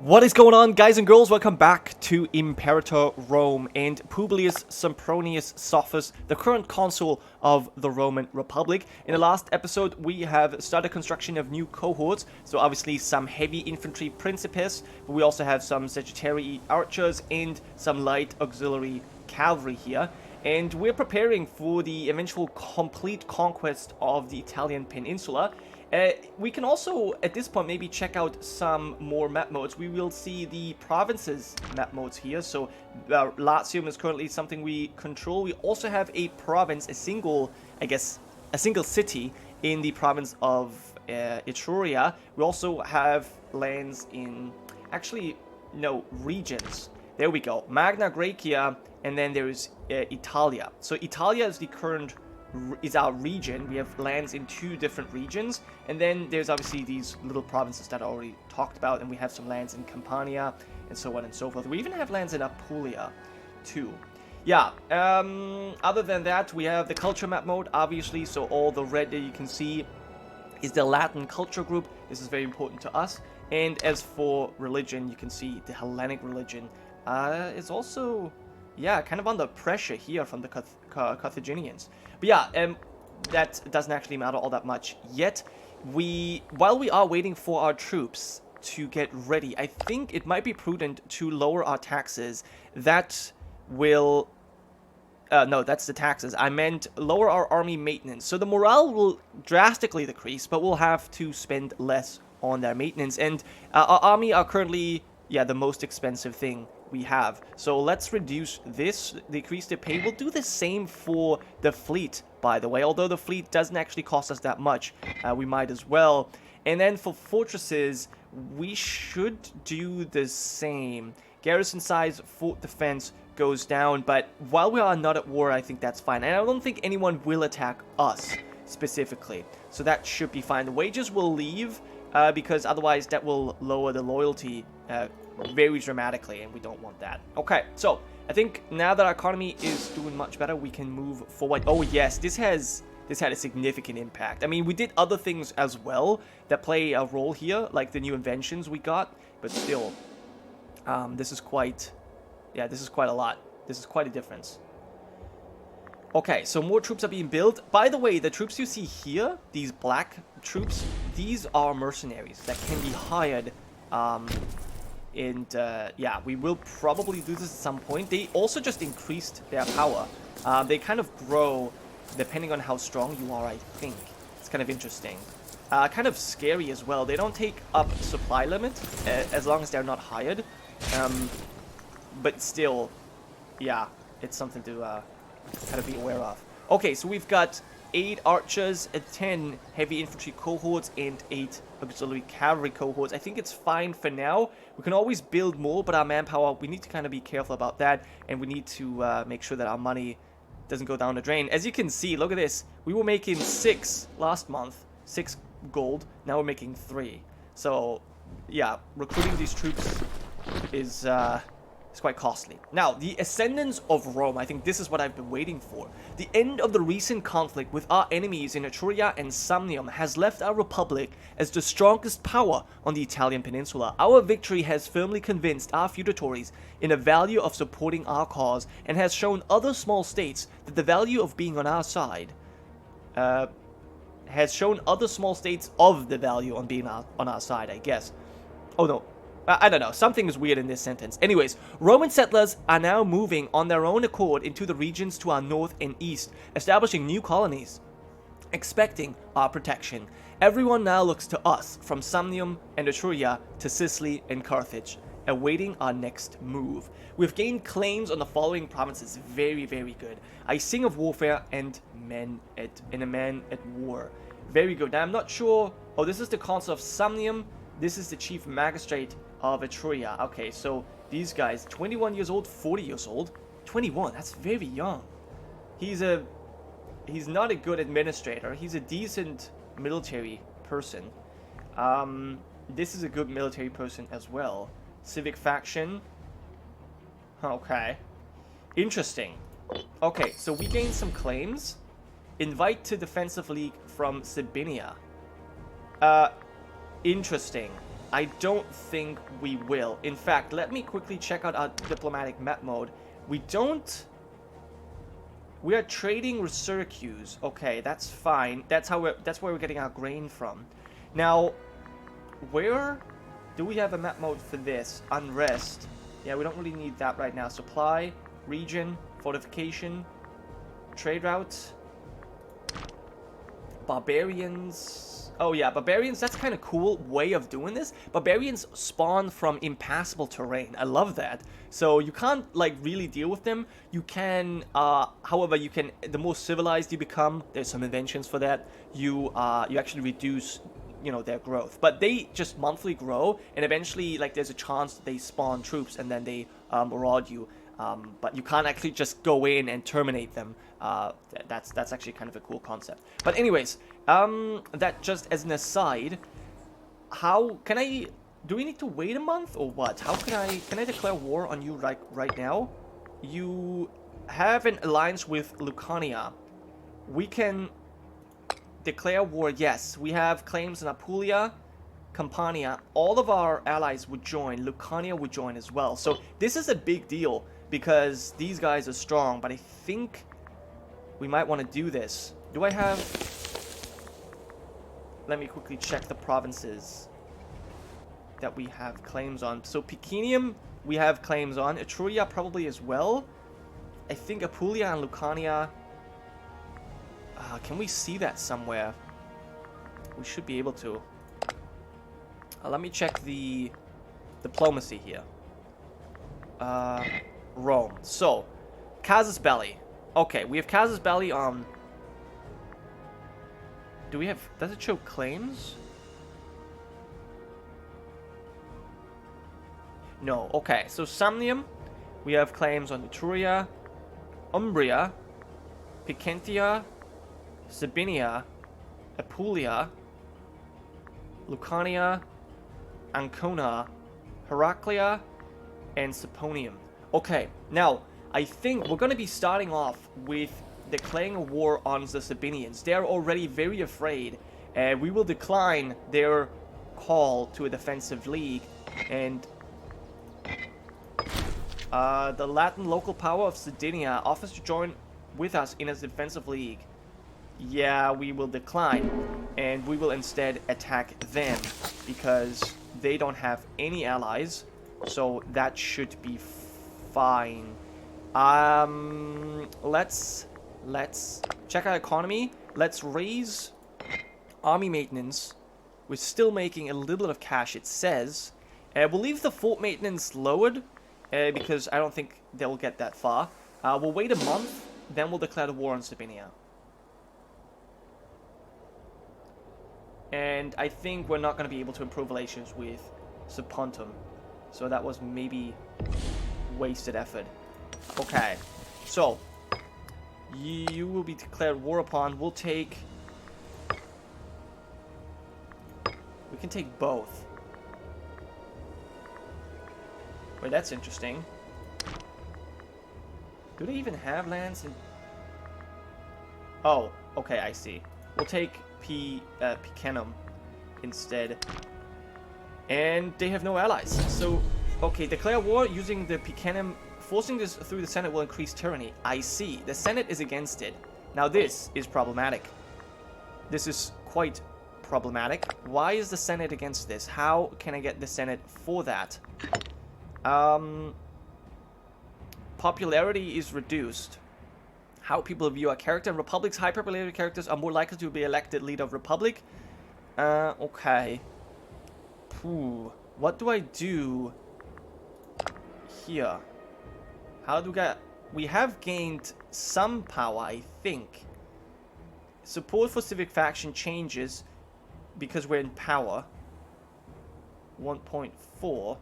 What is going on, guys and girls? Welcome back to Imperator Rome and Publius Sempronius Sophus, the current consul of the Roman Republic. In the last episode, we have started construction of new cohorts, so obviously some heavy infantry principes, but we also have some Sagittarii archers and some light auxiliary cavalry here. And we're preparing for the eventual complete conquest of the Italian peninsula. We can also, at this point, maybe check out some more map modes. We will see the provinces map modes here. So Latium is currently something we control. We also have a province, a single city in the province of Etruria. We also have lands in, regions. There we go. Magna Graecia, and then there's Italia. So Italia is our region. We have lands in two different regions, and then there's obviously these little provinces that I already talked about, and we have some lands in Campania and so on and so forth. We even have lands in Apulia too. Yeah, other than that, we have the culture map mode, obviously. So all the red that you can see is the Latin culture group. This is very important to us. And as for religion, you can see the Hellenic religion is also, yeah, kind of under pressure here from the Carthaginians. But yeah, that doesn't actually matter all that much yet. While we are waiting for our troops to get ready, I think it might be prudent to lower our taxes. That will... no, that's the taxes. I meant lower our army maintenance. So the morale will drastically decrease, but we'll have to spend less on their maintenance. And our army are currently, yeah, the most expensive thing we have. So let's reduce this, decrease the pay. We'll do the same for the fleet, by the way. Although the fleet doesn't actually cost us that much, we might as well. And then for fortresses, we should do the same. Garrison size, fort defense goes down, but while we are not at war, I think that's fine. And I don't think anyone will attack us specifically, so that should be fine. The wages will leave because otherwise that will lower the loyalty very dramatically, and we don't want that. Okay, so I think now that our economy is doing much better, we can move forward. Oh yes, this had a significant impact. I mean, we did other things as well that play a role here, like the new inventions we got, but still, this is quite a lot. This is quite a difference. Okay, so more troops are being built. By the way, the troops you see here, these black troops, these are mercenaries that can be hired. Yeah, we will probably do this at some point. They also just increased their power. They kind of grow depending on how strong you are, I think. It's kind of interesting. Kind of scary as well. They don't take up supply limit as long as they're not hired. But still, yeah, it's something to kind of be aware of. Okay, so we've got 8 archers, 10 heavy infantry cohorts, and 8 auxiliary cavalry cohorts. I think it's fine for now. We can always build more, but our manpower, we need to kind of be careful about that, and we need to make sure that our money doesn't go down the drain. As you can see, look at this. We were making 6 last month, 6 gold. Now we're making 3. So, yeah, recruiting these troops is quite costly. Now, the Ascendance of Rome. I think this is what I've been waiting for. The end of the recent conflict with our enemies in Etruria and Samnium has left our republic as the strongest power on the Italian peninsula. Our victory has firmly convinced our feudatories in the value of supporting our cause, and has shown other small states that the value of being on our side. Has shown other small states of the value on being on our side, I guess. Oh no. I don't know, something is weird in this sentence. Anyways, Roman settlers are now moving on their own accord into the regions to our north and east, establishing new colonies, expecting our protection. Everyone now looks to us, from Samnium and Etruria to Sicily and Carthage, awaiting our next move. We've gained claims on the following provinces. Very, very good. I sing of warfare and a man at war. Very good. Now I'm not sure. Oh, this is the consul of Samnium. This is the chief magistrate of Etruria. Okay, so these guys, 21 years old, 40 years old. 21, that's very young. He's not a good administrator. He's a decent military person. This is a good military person as well. Civic faction. Okay. Interesting. Okay, so we gained some claims. Invite to defensive league from Sabinia. Interesting. I don't think we will. In fact, let me quickly check out our diplomatic map mode. We are trading with Syracuse. Okay, that's fine. That's where we're getting our grain from. Now, where do we have a map mode for this? Unrest. Yeah, we don't really need that right now. Supply, region, fortification, trade routes, barbarians. Oh yeah, barbarians, that's kind of cool way of doing this. Barbarians spawn from impassable terrain. I love that. So you can't like really deal with them. You can, however, you can, the more civilized you become, there's some inventions for that, you actually reduce, you know, their growth. But they just monthly grow, and eventually, like, there's a chance that they spawn troops and then they maraud you. But you can't actually just go in and terminate them. That's actually kind of a cool concept. But anyways, that just as an aside, how can I? Do we need to wait a month or what? How can I declare war on you right now? You have an alliance with Lucania. We can declare war. Yes, we have claims in Apulia, Campania. All of our allies would join. Lucania would join as well. So this is a big deal because these guys are strong. But I think we might want to do this. Do I have? Let me quickly check the provinces that we have claims on. So Picenum we have claims on. Etruria probably as well. I think Apulia and Lucania. Can we see that somewhere? We should be able to. Let me check the diplomacy here. Rome. So, Casus Belli. Okay, we have Casus Belli on. Do we have? Does it show claims? No. Okay, so Samnium, we have claims on Etruria, Umbria, Picentia, Sabinia, Apulia, Lucania, Ancona, Heraclea, and Sempronius. Okay, now, I think we're going to be starting off with declaring a war on the Sabinians. They're already very afraid, and we will decline their call to a defensive league, and the Latin local power of Sardinia offers to join with us in a defensive league. Yeah, we will decline, and we will instead attack them, because they don't have any allies, so that should be fine. Let's check our economy. Let's raise army maintenance. We're still making a little bit of cash, it says. We'll leave the fort maintenance lowered, because I don't think they'll get that far. We'll wait a month, then we'll declare the war on Sabinia. And I think we're not going to be able to improve relations with Sapuntum. So that was maybe wasted effort. Okay. So, you will be declared war upon. We'll take... We can take both. Wait, that's interesting. Do they even have lands in... Oh, okay, I see. We'll take Picenum instead. And they have no allies. So, okay, declare war using the Picenum. Forcing this through the Senate will increase tyranny. I see. The Senate is against it. Now this is problematic. This is quite problematic. Why is the Senate against this? How can I get the Senate for that? Popularity is reduced. How people view a character. Republic's high popularity characters are more likely to be elected leader of Republic. Okay. What do I do here? How do we have gained some power, I think. Support for civic faction changes because we're in power. 1.4.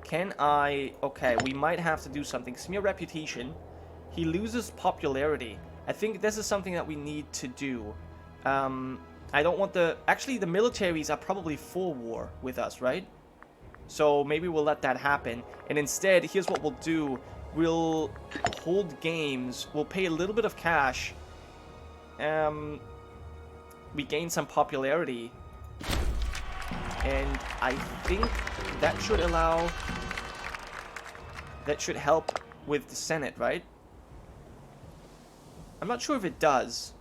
Can I... Okay, we might have to do something. Smear reputation. He loses popularity. I think this is something that we need to do. I don't want the... Actually, the militaries are probably for war with us, right? So maybe we'll let that happen. And instead, here's what we'll do. We'll hold games. We'll pay a little bit of cash. we gain some popularity. And I think that should allow... That should help with the Senate, right? I'm not sure if it does.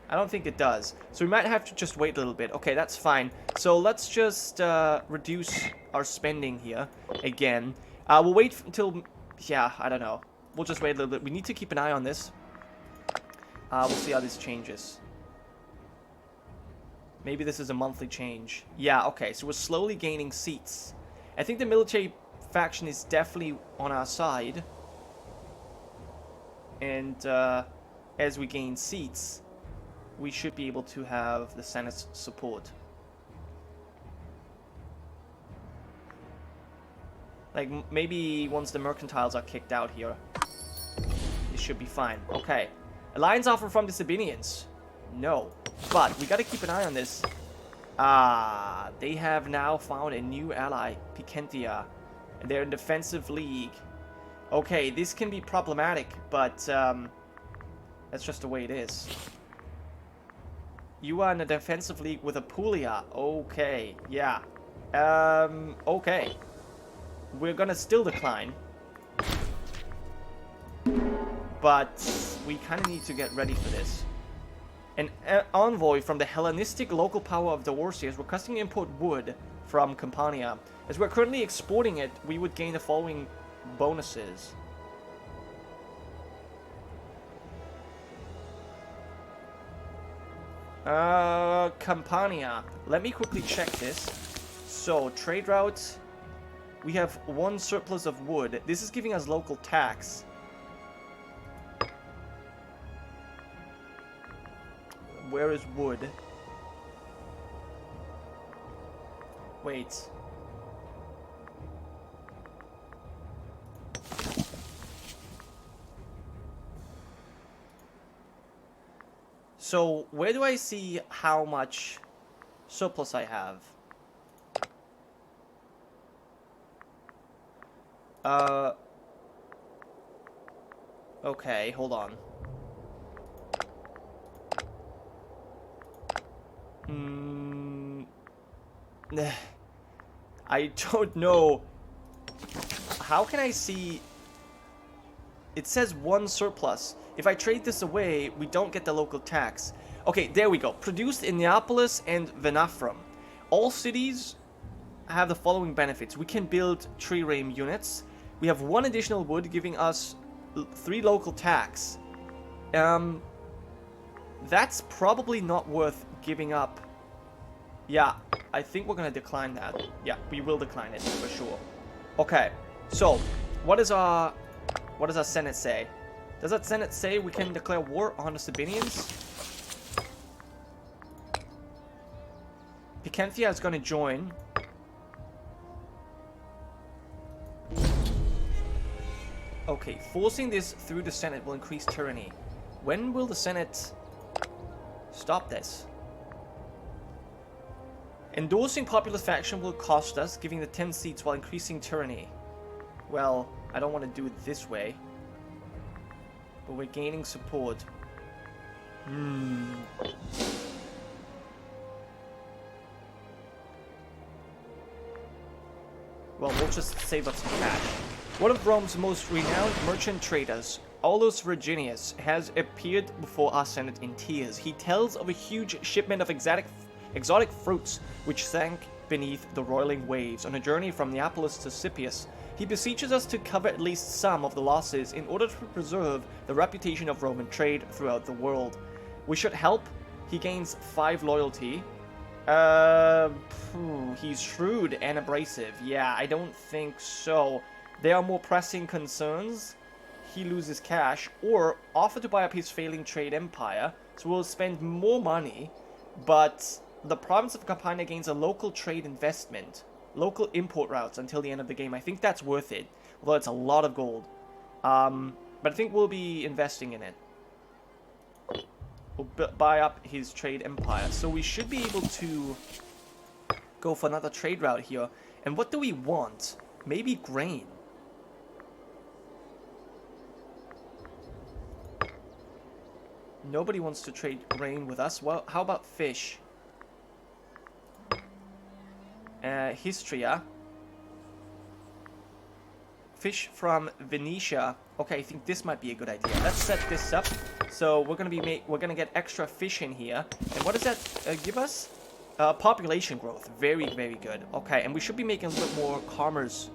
I don't think it does. So we might have to just wait a little bit. Okay, that's fine. So let's just reduce our spending here again. We'll wait until... Yeah, I don't know. We'll just wait a little bit. We need to keep an eye on this. We'll see how this changes. Maybe this is a monthly change. Yeah, okay. So we're slowly gaining seats. I think the military faction is definitely on our side. And as we gain seats, we should be able to have the Senate's support. Like, maybe once the mercantiles are kicked out here, it should be fine. Okay. Alliance offer from the Sabinians. No. But we gotta keep an eye on this. They have now found a new ally, Picentia. And they're in defensive league. Okay, this can be problematic, but that's just the way it is. You are in a defensive league with Apulia. Okay, yeah. Okay. We're gonna still decline. But we kind of need to get ready for this. An envoy from the Hellenistic local power of Dorsia is requesting to import wood from Campania. As we're currently exporting it, we would gain the following bonuses. Campania. Let me quickly check this. So, trade routes. We have 1 surplus of wood. This is giving us local tax. Where is wood? Wait. So, where do I see how much surplus I have? Okay, hold on. I don't know. How can I see... It says 1 surplus. If I trade this away, we don't get the local tax. Okay, there we go. Produced in Neapolis and Venafrum. All cities have the following benefits. We can build trireme units. We have 1 additional wood, giving us 3 local tax. That's probably not worth giving up. Yeah, I think we're gonna decline that. Yeah, we will decline it for sure. Okay, so what does our Senate say? Does that Senate say we can declare war on the Sabinians? Picentia is gonna join. Okay, forcing this through the Senate will increase tyranny. When will the Senate stop this? Endorsing Populist faction will cost us, giving the 10 seats while increasing tyranny. Well, I don't want to do it this way. But we're gaining support. Well, we'll just save up some cash. One of Rome's most renowned merchant traders, Aulus Virginius, has appeared before our Senate in tears. He tells of a huge shipment of exotic fruits which sank beneath the roiling waves on a journey from Neapolis to Scipius. He beseeches us to cover at least some of the losses in order to preserve the reputation of Roman trade throughout the world. We should help. He gains 5 loyalty. He's shrewd and abrasive. Yeah, I don't think so. There are more pressing concerns. He loses cash, or offer to buy up his failing trade empire, so we'll spend more money, but the province of Campania gains a local trade investment, local import routes until the end of the game. I think that's worth it, although it's a lot of gold. But I think we'll be investing in it. We'll buy up his trade empire, so we should be able to go for another trade route here. And what do we want? Maybe grain. Nobody wants to trade grain with us. Well, how about fish? Histria. Fish from Venetia. Okay, I think this might be a good idea. Let's set this up. So we're gonna get extra fish in here. And what does that give us? Population growth. Very, very good. Okay, and we should be making a little bit more commerce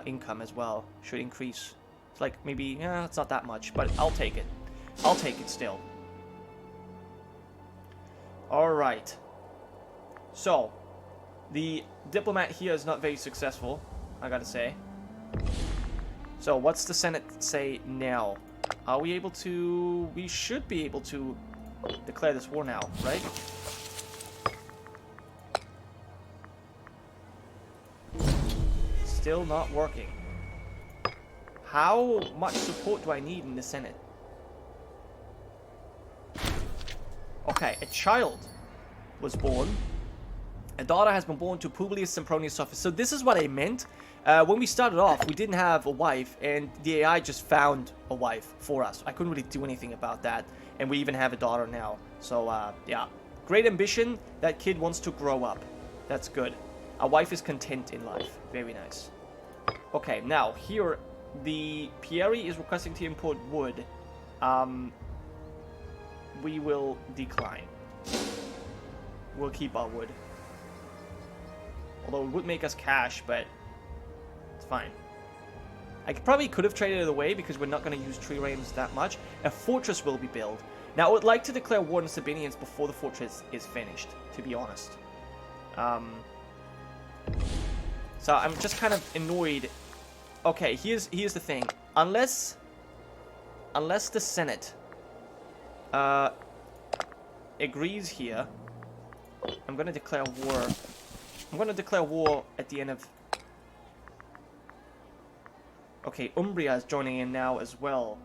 income as well. Should increase. It's like maybe, it's not that much, but I'll take it. I'll take it still. Alright. So, the diplomat here is not very successful, I gotta say. So, what's the Senate say now? Are we able to... We should be able to declare this war now, right? Still not working. How much support do I need in the Senate? Okay, a child was born. A daughter has been born to Publius, Sempronius, Sophus. So this is what I meant. When we started off, we didn't have a wife, and the AI just found a wife for us. I couldn't really do anything about that, and we even have a daughter now. So, yeah. Great ambition. That kid wants to grow up. That's good. Our wife is content in life. Very nice. Okay, now, here, the Pieri is requesting to import wood. We will decline. We'll keep our wood. Although it would make us cash, but it's fine. I probably could have traded it away because we're not going to use tree rains that much. A fortress will be built. Now, I would like to declare war on the Sabinians before the fortress is finished, to be honest. So I'm just kind of annoyed. Okay, here's the thing. Unless the Senate agrees here, I'm going to declare war. I'm going to declare war at the end of... Okay, Umbria is joining in now as well.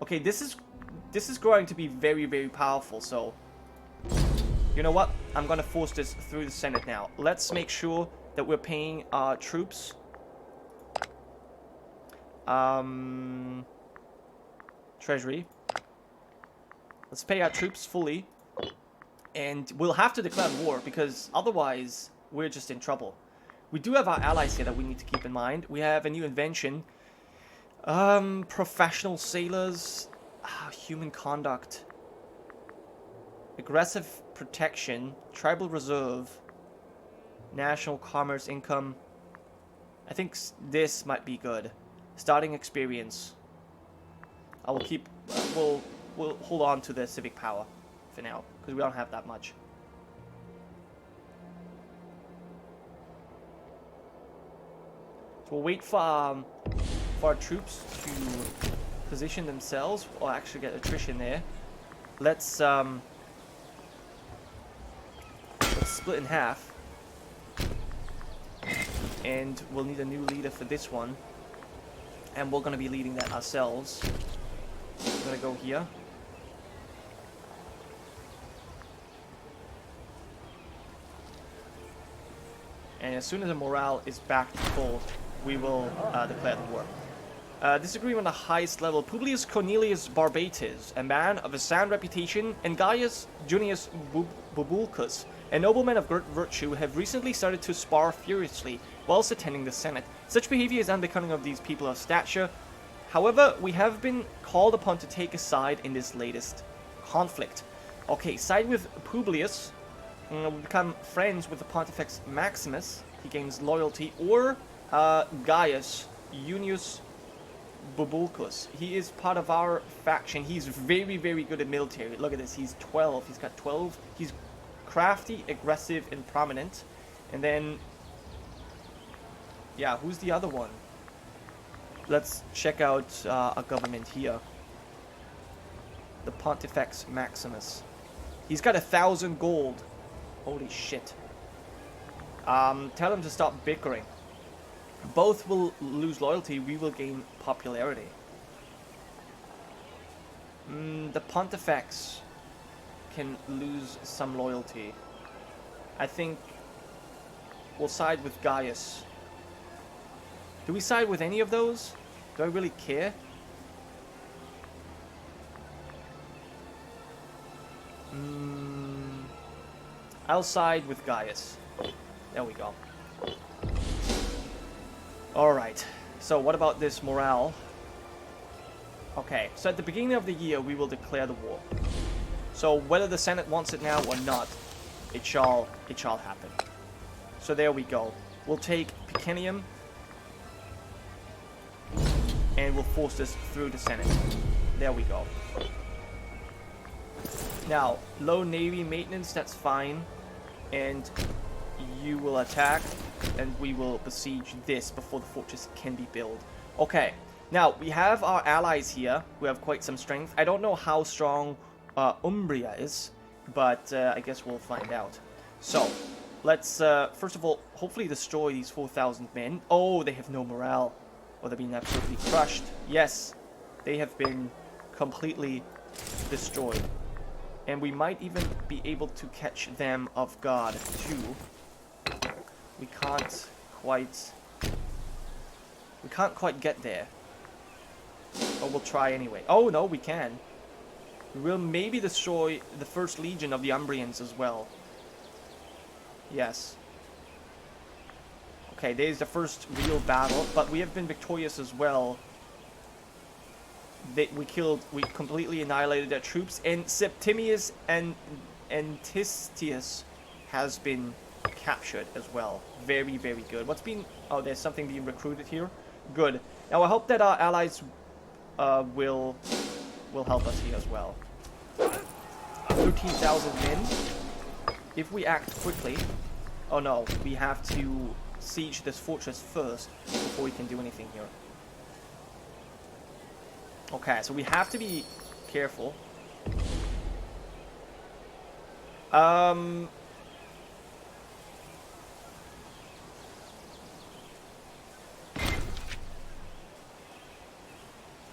Okay, this is growing to be very, very powerful, so... You know what? I'm going to force this through the Senate now. Let's make sure that we're paying our troops. Treasury. Let's pay our troops fully. And we'll have to declare war, because otherwise we're just in trouble. We do have our allies here that we need to keep in mind. We have a new invention. Professional sailors. Human conduct. Aggressive protection. Tribal reserve. National commerce income. I think this might be good. Starting experience. I will keep... We'll hold on to the civic power for now, because we don't have that much. So we'll wait for our troops to position themselves, or actually get attrition there. Let's split in half, and we'll need a new leader for this one, and we're going to be leading that ourselves. I'm going to go here. And as soon as the morale is back to full, we will declare the war. Disagreeing on the highest level, Publius Cornelius Barbates, a man of a sound reputation, and Gaius Junius Bubulcus, a nobleman of great virtue, have recently started to spar furiously whilst attending the Senate. Such behavior is unbecoming of these people of stature. However, we have been called upon to take a side in this latest conflict. Okay, side with Publius. We become friends with the Pontifex Maximus. He gains loyalty. Or Gaius Junius Bubulcus. He is part of our faction. He's very, very good at military. Look at this. He's 12. He's got 12. He's crafty, aggressive, and prominent. And then... yeah, who's the other one? Let's check out our government here. The Pontifex Maximus. He's got 1,000 gold. Holy shit. Tell him to stop bickering. Both will lose loyalty. We will gain popularity. The Pontifex can lose some loyalty. I think we'll side with Gaius. Do we side with any of those? Do I really care? I'll side with Gaius. There we go. Alright, so what about this morale? Okay, so at the beginning of the year, we will declare the war. So whether the Senate wants it now or not, it shall happen. So there we go. We'll take Picenum, and we'll force this through the Senate. There we go. Now, low navy maintenance, that's fine. And you will attack, and we will besiege this before the fortress can be built. Okay, now we have our allies here who have quite some strength. I don't know how strong Umbria is, but I guess we'll find out. So, let's first of all hopefully destroy these 4,000 men. Oh, they have no morale. Or they're being absolutely crushed. Yes, they have been completely destroyed. And we might even be able to catch them off guard too. We can't quite get there. But we'll try anyway. Oh no, we can. We will maybe destroy the first legion of the Umbrians as well. Yes. Okay, there's the first real battle, but we have been victorious as well. We completely annihilated their troops, and Septimius and Antistius has been captured as well. Very, very good. What's been... Oh, there's something being recruited here. Good. Now, I hope that our allies will help us here as well. 13,000 men. If we act quickly... Oh no, we have to siege this fortress first before we can do anything here. Okay, so we have to be careful.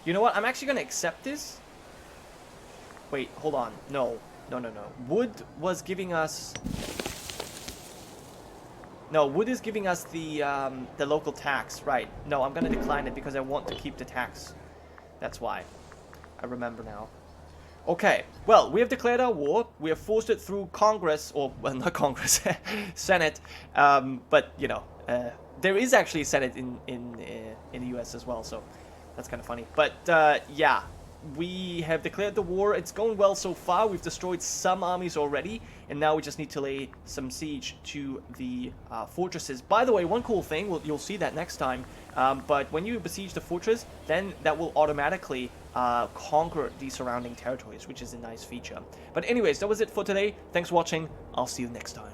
You know what? I'm actually going to accept this. Wait, hold on. No. Wood was giving us... No, wood is giving us the local tax. Right. No, I'm going to decline it because I want to keep the tax. That's why. I remember now. Okay. Well, we have declared our war. We have forced it through Congress, or, well, not Congress, Senate. But, you know, there is actually a Senate in the US as well, so that's kind of funny. But, yeah. We have declared the war. It's going well so far. We've destroyed some armies already, and now we just need to lay some siege to the fortresses. By the way, one cool thing, you'll see that next time, but when you besiege the fortress, then that will automatically conquer the surrounding territories, which is a nice feature. But anyways, that was it for today. Thanks for watching. I'll see you next time.